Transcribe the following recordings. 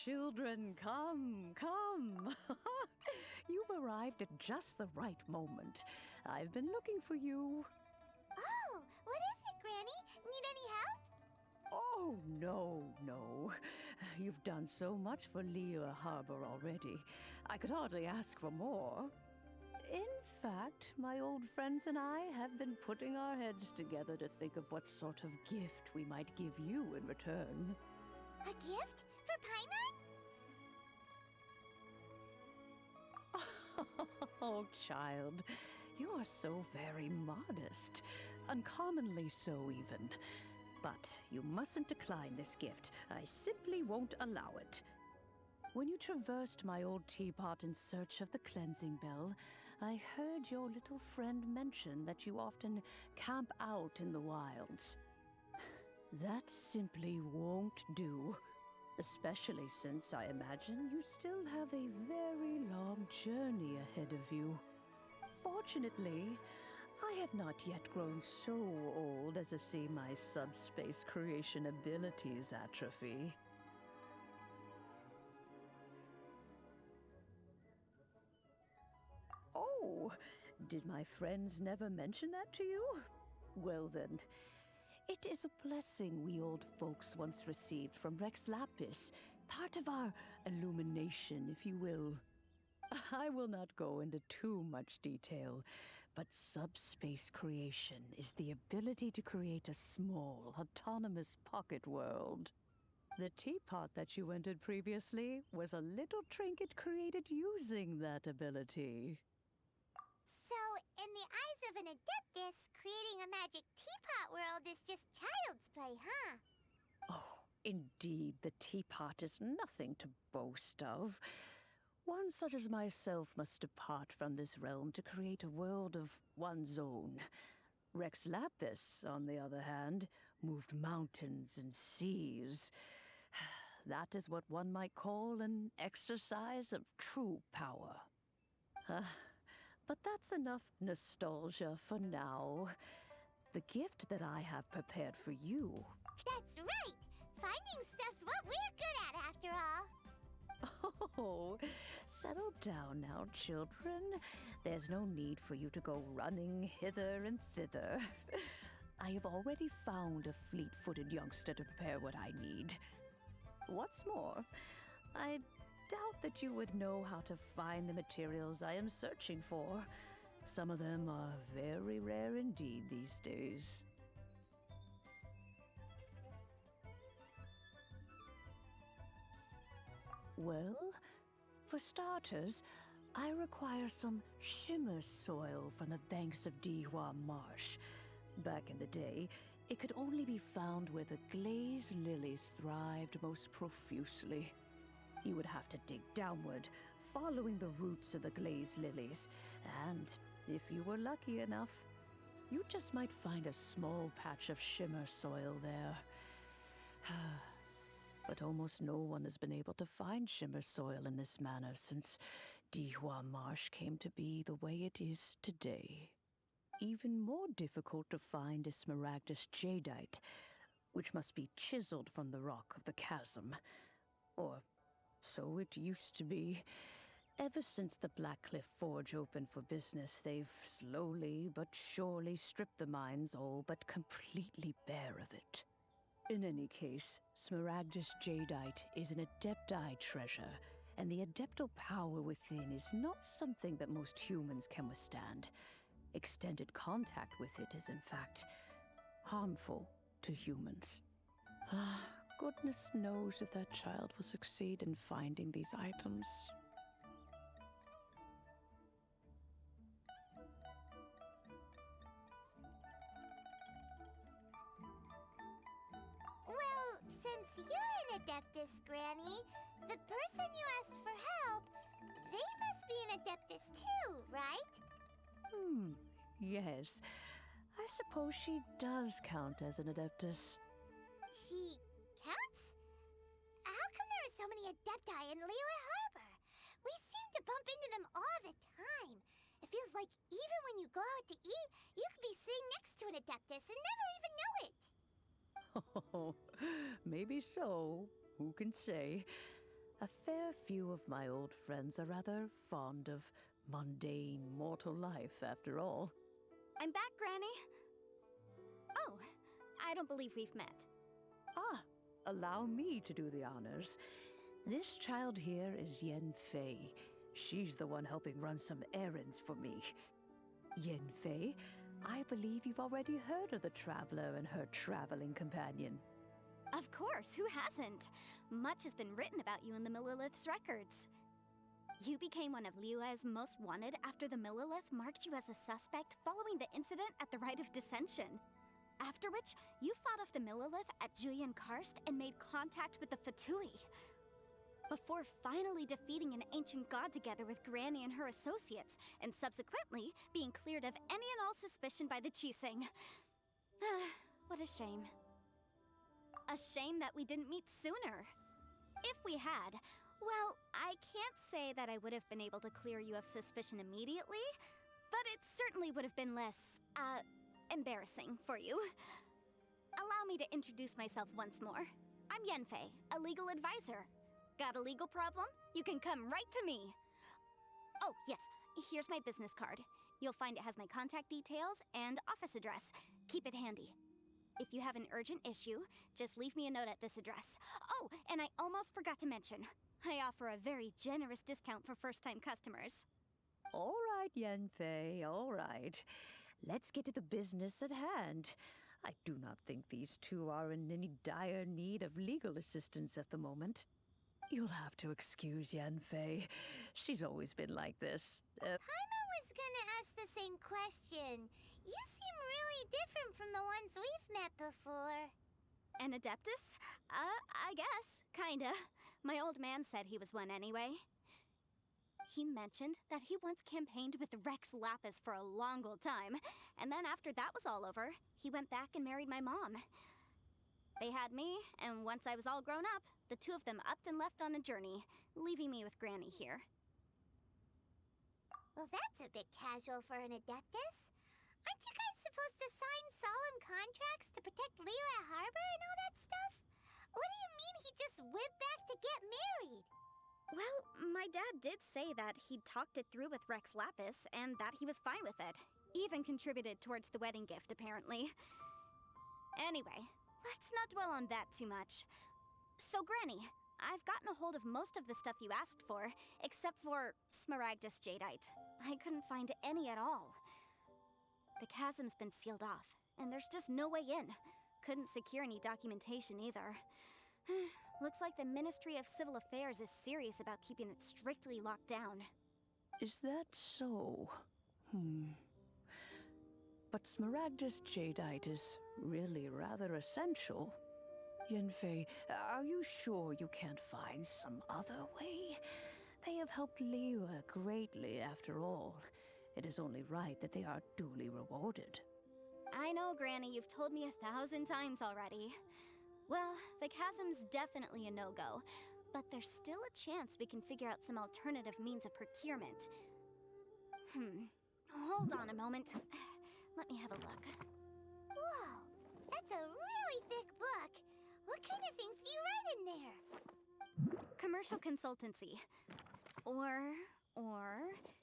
children, come, come. You've arrived at just the right moment. I've been looking for you. Oh, what is it, Granny? Need any help? Oh, no. You've done so much for Lea Harbor already. I could hardly ask for more. In fact, my old friends and I have been putting our heads together to think of what sort of gift we might give you in return. A gift? For Paimon? Oh, child, you are so very modest. Uncommonly so, even. But you mustn't decline this gift. I simply won't allow it. When you traversed my old teapot in search of the cleansing bell, I heard your little friend mention that you often camp out in the wilds. That simply won't do, especially since I imagine you still have a very long journey ahead of you. Fortunately, I have not yet grown so old as to see my subspace creation abilities atrophy. Oh, did my friends never mention that to you? Well then, it is a blessing we old folks once received from Rex Lapis, part of our illumination, if you will. I will not go into too much detail, but subspace creation is the ability to create a small, autonomous pocket world. The teapot that you entered previously was a little trinket created using that ability. So, in the eyes of an Adeptus, creating a magic teapot world is just child's play, huh? Oh, indeed, the teapot is nothing to boast of. One such as myself must depart from this realm to create a world of one's own. Rex Lapis, on the other hand, moved mountains and seas. That is what one might call an exercise of true power. But that's enough nostalgia for now. The gift that I have prepared for you... That's right! Finding stuff's what we're good at, after all. Oh, settle down now, children. There's no need for you to go running hither and thither. I have already found a fleet-footed youngster to prepare what I need. What's more, I doubt that you would know how to find the materials I am searching for. Some of them are very rare indeed these days. Well, for starters, I require some shimmer soil from the banks of Dihua Marsh. Back in the day, it could only be found where the glazed lilies thrived most profusely. You would have to dig downward, following the roots of the glazed lilies, and if you were lucky enough, you just might find a small patch of shimmer soil there. But almost no one has been able to find shimmer soil in this manner since Dihua Marsh came to be the way it is today. Even more difficult to find is smaragdus jadeite, which must be chiseled from the rock of the chasm. Or so it used to be. Ever since the Blackcliff Forge opened for business, they've slowly but surely stripped the mines all but completely bare of it. In any case, smaragdus jadeite is an adepti treasure, and the adeptal power within is not something that most humans can withstand. Extended contact with it is, in fact, harmful to humans. Goodness knows if that child will succeed in finding these items. Well, since you're an Adeptus, Granny, the person you asked for help, they must be an Adeptus too, right? Yes. I suppose she does count as an Adeptus. She counts? How come there are so many Adepti in Liyue Harbor? We seem to bump into them all the time. It feels like even when you go out to eat, you could be sitting next to an Adeptus and never even know it. Oh, maybe so. Who can say? A fair few of my old friends are rather fond of mundane mortal life, after all. I'm back, Granny. Oh, I don't believe we've met. Ah, allow me to do the honors. This child here is Yen Fei. She's the one helping run some errands for me. Yen Fei, I believe you've already heard of the traveler and her traveling companion. Of course, who hasn't? Much has been written about you in the Millilith's records. You became one of Liyue's most wanted after the Millilith marked you as a suspect following the incident at the Rite of Dissension. After which, you fought off the Millilith at Julian Karst and made contact with the Fatui. Before finally defeating an ancient god together with Granny and her associates, and subsequently being cleared of any and all suspicion by the Chiseng. What a shame. A shame that we didn't meet sooner. If we had, well, I can't say that I would have been able to clear you of suspicion immediately, but it certainly would have been less, embarrassing for you. Allow me to introduce myself once more. I'm Yenfei, a legal advisor. Got a legal problem? You can come right to me. Oh, yes, here's my business card. You'll find it has my contact details and office address. Keep it handy. If you have an urgent issue, just leave me a note at this address. Oh, and I almost forgot to mention, I offer a very generous discount for first-time customers. All right, Yenfei, all right. Let's get to the business at hand. I do not think these two are in any dire need of legal assistance at the moment. You'll have to excuse Yenfei. She's always been like this. Paimon was gonna ask the same question. You seem really different from the ones we've met before. An Adeptus? I guess. Kinda. My old man said he was one anyway. He mentioned that he once campaigned with Rex Lapis for a long old time, and then after that was all over, he went back and married my mom. They had me, and once I was all grown up, the two of them upped and left on a journey, leaving me with Granny here. Well, that's a bit casual for an Adeptus. Aren't you guys supposed to sign solemn contracts to protect Liyue Harbor and all that stuff? What do you mean he just went back to get married? Well, my dad did say that he'd talked it through with Rex Lapis, and that he was fine with it. Even contributed towards the wedding gift, apparently. Anyway, let's not dwell on that too much. So, Granny, I've gotten a hold of most of the stuff you asked for, except for Smaragdus Jadeite. I couldn't find any at all. The chasm's been sealed off, and there's just no way in. Couldn't secure any documentation either. Looks like the Ministry of Civil Affairs is serious about keeping it strictly locked down. Is that so? But Smaragdus Jadeite is really rather essential. Yenfei, are you sure you can't find some other way? They have helped Liyue greatly, after all. It is only right that they are duly rewarded. I know, Granny, you've told me 1,000 times already. Well, the chasm's definitely a no-go, but there's still a chance we can figure out some alternative means of procurement. Hold on a moment. Let me have a look. Whoa, that's a really thick book. What kind of things do you write in there? Commercial consultancy. Or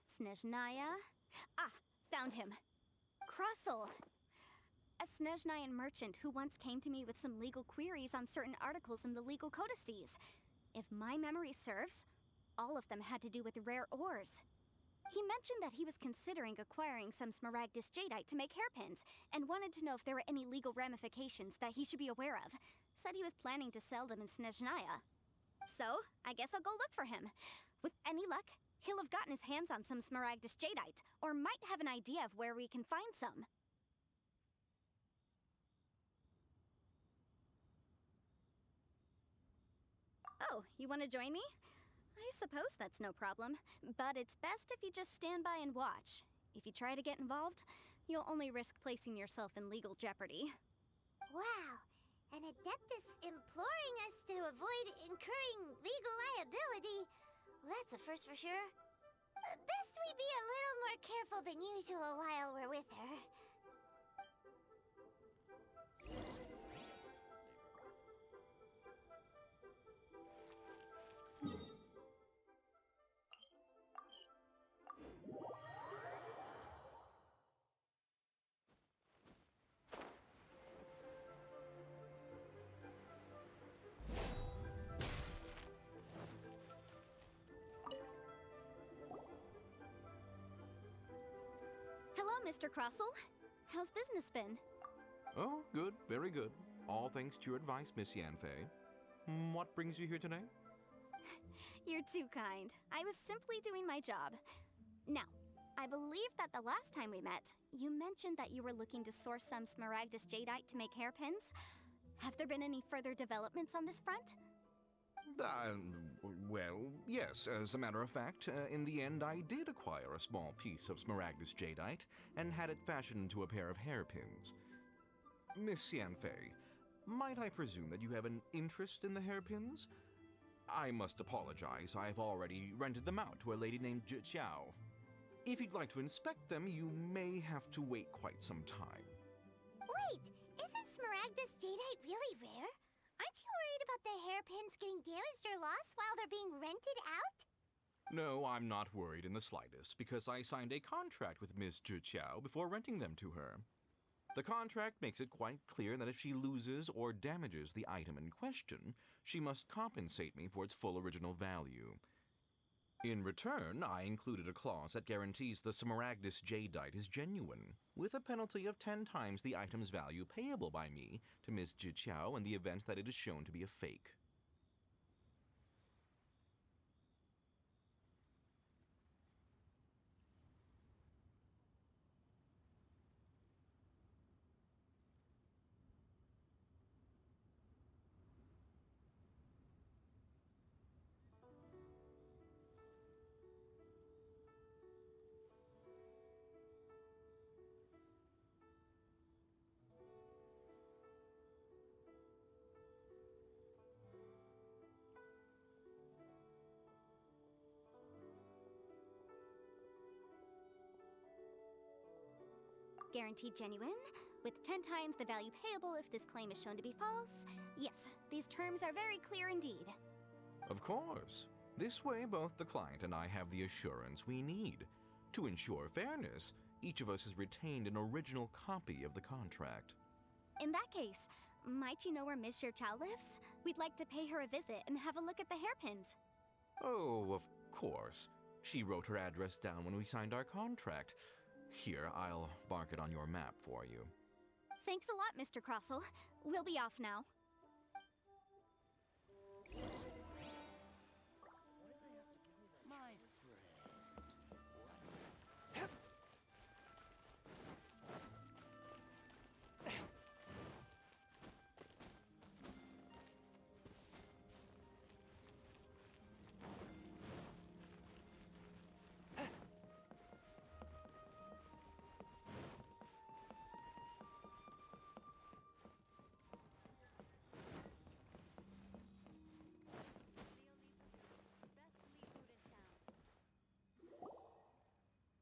Snezhnaya. Ah, found him. Krustle. A Snezhnayan merchant who once came to me with some legal queries on certain articles in the legal codices. If my memory serves, all of them had to do with rare ores. He mentioned that he was considering acquiring some Smaragdus Jadeite to make hairpins, and wanted to know if there were any legal ramifications that he should be aware of. Said he was planning to sell them in Snezhnaya. So, I guess I'll go look for him. With any luck, he'll have gotten his hands on some Smaragdus Jadeite, or might have an idea of where we can find some. Oh, you want to join me? I suppose that's no problem, but it's best if you just stand by and watch. If you try to get involved, you'll only risk placing yourself in legal jeopardy. Wow, an Adeptus imploring us to avoid incurring legal liability. Well, that's a first for sure. Best we be a little more careful than usual while we're with her. Mr. Crossell. How's business been? Oh, good, very good. All thanks to your advice, Miss Yanfei. What brings you here today? You're too kind. I was simply doing my job. Now, I believe that the last time we met, you mentioned that you were looking to source some Smaragdus Jadeite to make hairpins. Have there been any further developments on this front? Well, yes. As a matter of fact, in the end, I did acquire a small piece of Smaragdus Jadeite and had it fashioned into a pair of hairpins. Miss Yanfei, might I presume that you have an interest in the hairpins? I must apologize. I've already rented them out to a lady named Zhi Qiao. If you'd like to inspect them, you may have to wait quite some time. Wait, isn't Smaragdus Jadeite really rare? Aren't you worried about the hairpins getting damaged or lost while they're being rented out? No, I'm not worried in the slightest, because I signed a contract with Miss Zhi Qiao before renting them to her. The contract makes it quite clear that if she loses or damages the item in question, she must compensate me for its full original value. In return, I included a clause that guarantees the Smaragdus Jadeite is genuine, with a penalty of 10 times the item's value payable by me to Ms. Zhi Qiao in the event that it is shown to be a fake. Guaranteed genuine, with 10 times the value payable if this claim is shown to be false. Yes, these terms are very clear indeed. Of course. This way, both the client and I have the assurance we need. To ensure fairness, each of us has retained an original copy of the contract. In that case, might you know where Miss Zhi Qiao lives? We'd like to pay her a visit and have a look at the hairpins. Oh, of course. She wrote her address down when we signed our contract. Here, I'll mark it on your map for you. Thanks a lot, Mr. Crossell. We'll be off now.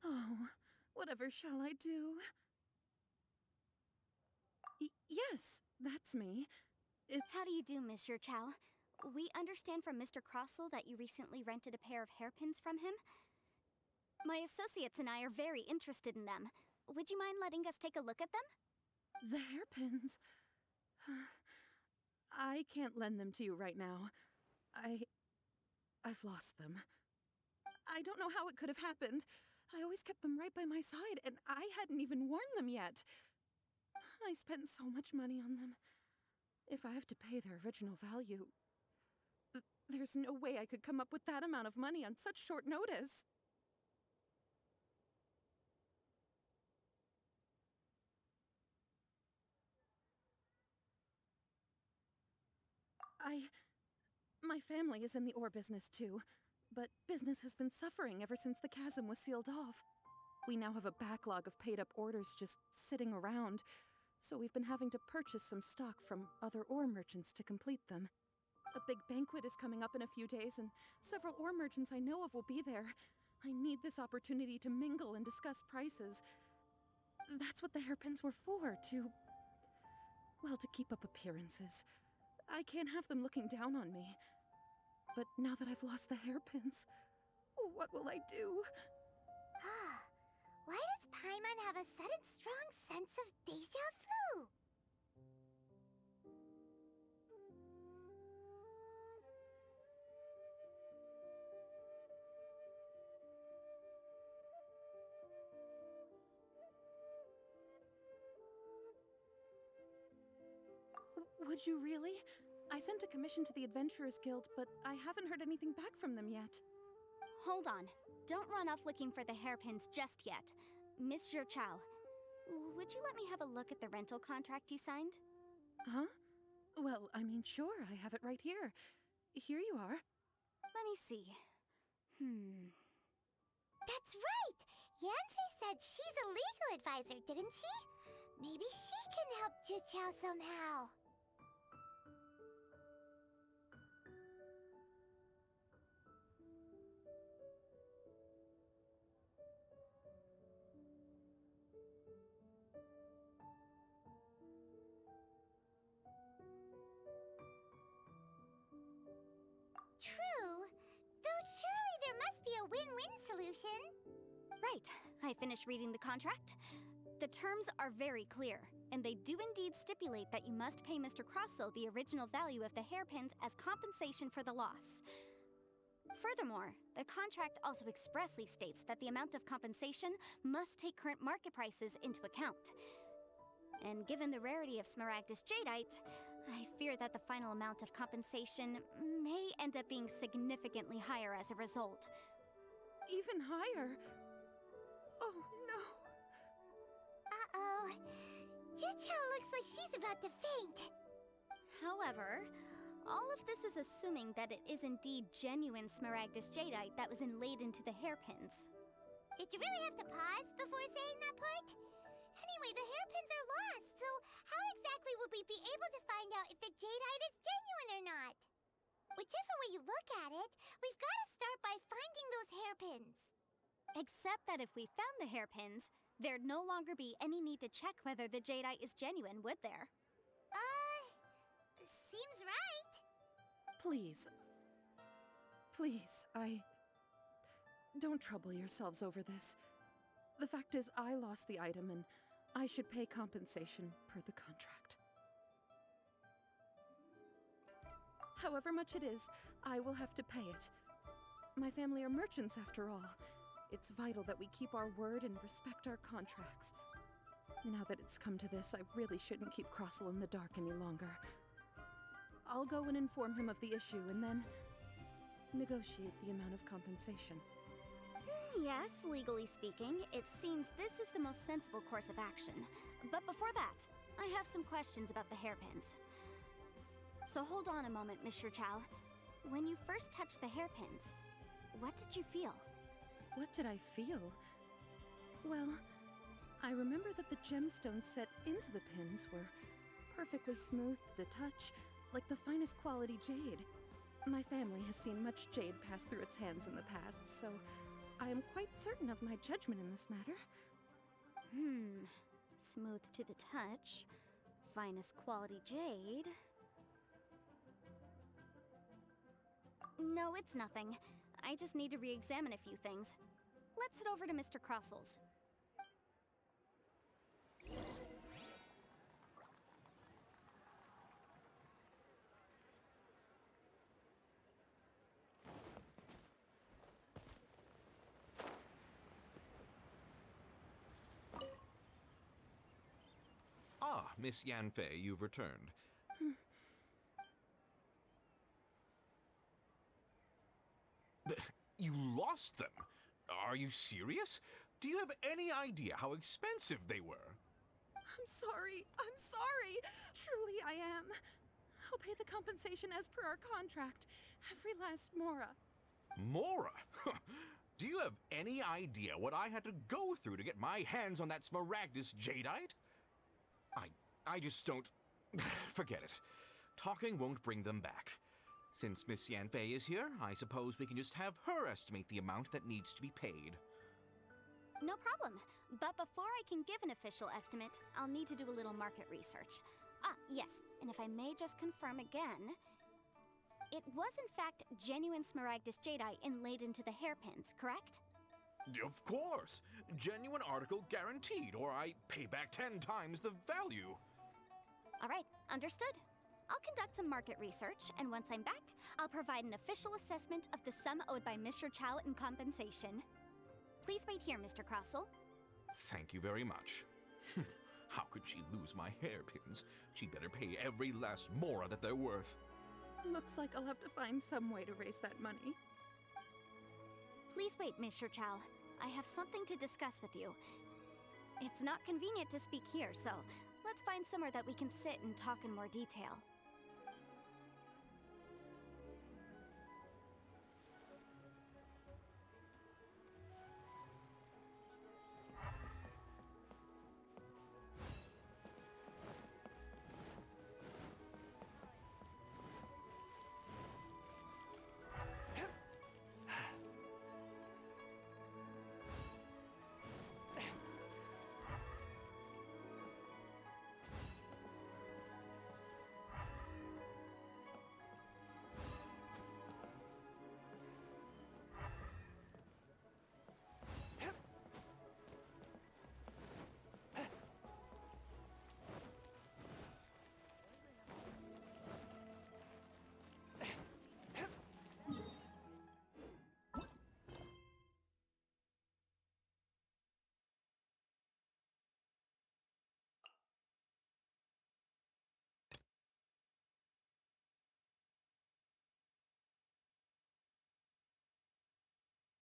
Oh, whatever shall I do? Yes, that's me. How do you do, Miss Zhi Qiao? We understand from Mr. Crossell that you recently rented a pair of hairpins from him. My associates and I are very interested in them. Would you mind letting us take a look at them? The hairpins. I can't lend them to you right now. I've lost them. I don't know how it could have happened. I always kept them right by my side, and I hadn't even worn them yet. I spent so much money on them. If I have to pay their original value, there's no way I could come up with that amount of money on such short notice. My family is in the ore business too, but business has been suffering ever since the chasm was sealed off. We now have a backlog of paid-up orders just sitting around, so we've been having to purchase some stock from other ore merchants to complete them. A big banquet is coming up in a few days, and several ore merchants I know of will be there. I need this opportunity to mingle and discuss prices. That's what the hairpins were for, to keep up appearances. I can't have them looking down on me. But now that I've lost the hairpins, what will I do? Why does Paimon have a sudden strong sense of déjà vu? Would you really? I sent a commission to the Adventurers Guild, but I haven't heard anything back from them yet. Hold on. Don't run off looking for the hairpins just yet. Mr. Chow, would you let me have a look at the rental contract you signed? Huh? Well, I mean, sure, I have it right here. Here you are. Let me see. That's right! Yanfei said she's a legal advisor, didn't she? Maybe she can help Juqiao somehow. True. Though surely there must be a win-win solution. Right. I finished reading the contract. The terms are very clear, and they do indeed stipulate that you must pay Mr. Crossel the original value of the hairpins as compensation for the loss. Furthermore, the contract also expressly states that the amount of compensation must take current market prices into account. And given the rarity of Smaragdus Jadeite, I fear that the final amount of compensation may end up being significantly higher as a result. Even higher? Oh, no. Uh-oh. Juqiao looks like she's about to faint. However, all of this is assuming that it is indeed genuine Smaragdus Jadeite that was inlaid into the hairpins. Did you really have to pause before saying that part? Anyway, the hairpins are lost, so how exactly would we be able to find out if the jadeite is genuine or not? Whichever way you look at it, we've got to start by finding those hairpins. Except that if we found the hairpins, there'd no longer be any need to check whether the jadeite is genuine, would there? Seems right. Please. Please, Don't trouble yourselves over this. The fact is, I lost the item and I should pay compensation per the contract. However much it is, I will have to pay it. My family are merchants after all. It's vital that we keep our word and respect our contracts. Now that it's come to this, I really shouldn't keep Crossel in the dark any longer. I'll go and inform him of the issue and then negotiate the amount of compensation. Yes, legally speaking, it seems this is the most sensible course of action. But before that, I have some questions about the hairpins. So hold on a moment, Mr. Chow. When you first touched the hairpins, what did you feel? What did I feel? Well, I remember that the gemstones set into the pins were perfectly smooth to the touch, like the finest quality jade. My family has seen much jade pass through its hands in the past, so I am quite certain of my judgment in this matter. Smooth to the touch, finest quality jade. No, it's nothing. I just need to re-examine a few things. Let's head over to Mr. Crossel's. Ah, Miss Yanfei, you've returned. You lost them? Are you serious? Do you have any idea how expensive they were? I'm sorry. Truly I am. I'll pay the compensation as per our contract. Every last mora. Mora? Do you have any idea what I had to go through to get my hands on that Smaragdus Jadeite? I just don't... Forget it. Talking won't bring them back. Since Miss Yanfei is here, I suppose we can just have her estimate the amount that needs to be paid. No problem. But before I can give an official estimate, I'll need to do a little market research. Ah, yes, and if I may just confirm again, it was in fact genuine Smaragdus Jadeite inlaid into the hairpins, correct? Of course! Genuine article guaranteed, or I pay back 10 times the value. All right, understood. I'll conduct some market research, and once I'm back, I'll provide an official assessment of the sum owed by Mr. Chow in compensation. Please wait here, Mr. Crossel. Thank you very much. How could she lose my hairpins? She'd better pay every last mora that they're worth. Looks like I'll have to find some way to raise that money. Please wait, Mr. Chow. I have something to discuss with you. It's not convenient to speak here, so let's find somewhere that we can sit and talk in more detail.